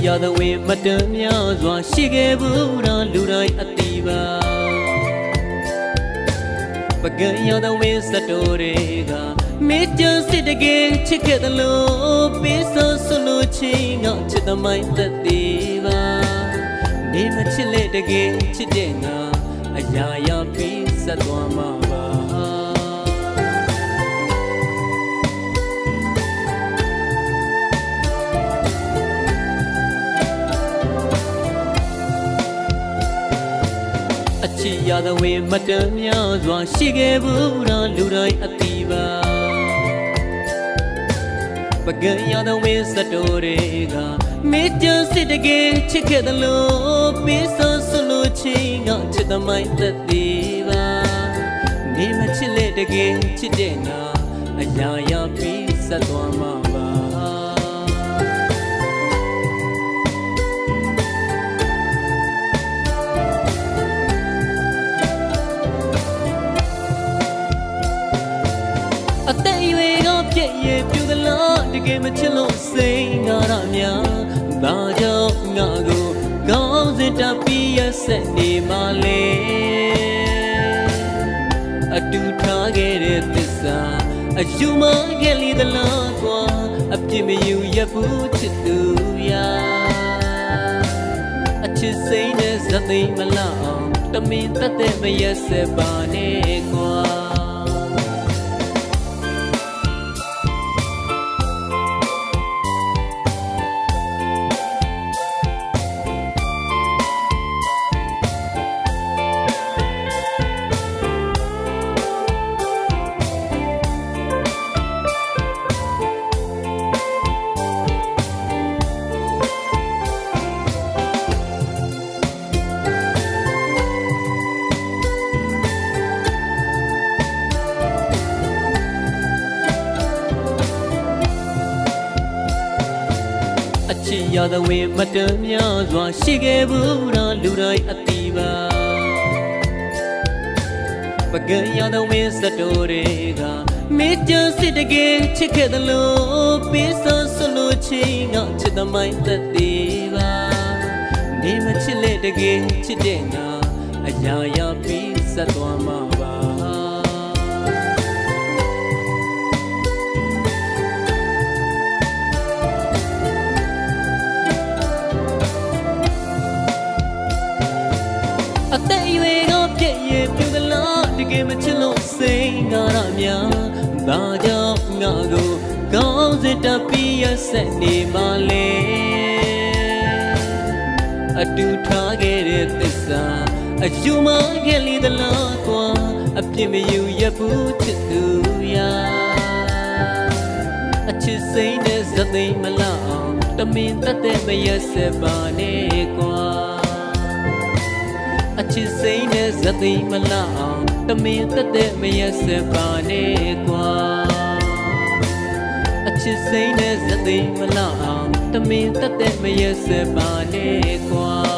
ရသောဝင်မတန်များစွာရှိခဲ့ဘူးလားလူတိုင်းအတိပါပကံရသောဝင်စတိုတွေကမေတ္တာစစ်တကယ်ချစ်ခဲ့သလိုပေးဆိုဆိုလို့ချင်းငါချစ်သမိုင်းသက်သေးပါနေမချစ်လေတကယ်ချစ်တဲ့ငါအရာရာပြီးဆက်သွားမှာပါအချစ်ရသောဝင်မတန်များစွာရှိခဲ့ဘူးလားလူတိုင်းအတိပါပကံရသောဝင်စတိုတွေကမေတ္တာစစ်တကယ်ချစ်ခဲ့သလိုပေးဆိုဆိုလို့ချင်းငါချစ်သမိုင်းသက်သေးပါနေမချစ်လေတကယ်ချစ်တဲ့ငါအရာရာပြီးဆက်သွားမှာပါအသက်အရွယ်ကပြည့်ရပြူသလားတကယ်မချစ်လို့စိတ်ငါရများဒါကြောင့်ငါကိုကောင်းစင်တပြီးရဆက်နေမှလေအတူထားခဲ့တဲ့သစ္စာအယူမခဲ့လေသလားကွာအပြစ်မယူရဘူးချစ်သူရာအချစ်စိတ်နဲ့ဇသိမလောက်တမင်တတ်တဲ့မရက်စပါနဲ့ကွာအချစ်ရသောဝင်မတန်များစွာရှိခဲ့ဘူးလားလူတိုင်းအတိပါပကံရသောဝင်စတိုတွေကမေတ္တာစစ်တကယ်ချစ်ခဲ့သလိုပေးဆိုဆိုလို့ချင်းငါချစ်သမိုင်းသက်သေးပါနေမချစ်လေတကယ်ချစ်တဲ့ငါအရာရာပြီးဆက်သွားမှာပါအသက်အရွယ်ကပြည့်ရပြူသလားတကယ်မချစ်လို့စိတ်ငါရများဒါကြောင့်ငါကိုကောင်းစင်တပြီးရဆက်နေမှလေအတူထားခဲ့တဲ့သစ္စာအယူမခဲ့လေသလားကွာအပြစ်မယူရဘူးချစ်သူရာအချစ်စိတ်နဲ့ဇသိမလောက်တမင်တတ်တဲ့မရက်စပါနဲ့ကွာအချစ်စိတ်နဲ့ဇသိမလောက်တမင်တတ်တဲ့မရက်စပါနဲ့ကွာအချစ်စိတ်နဲ့ဇသိမလောက်တမင်တတ်တဲ့မရက်စပါနဲ့ကွာ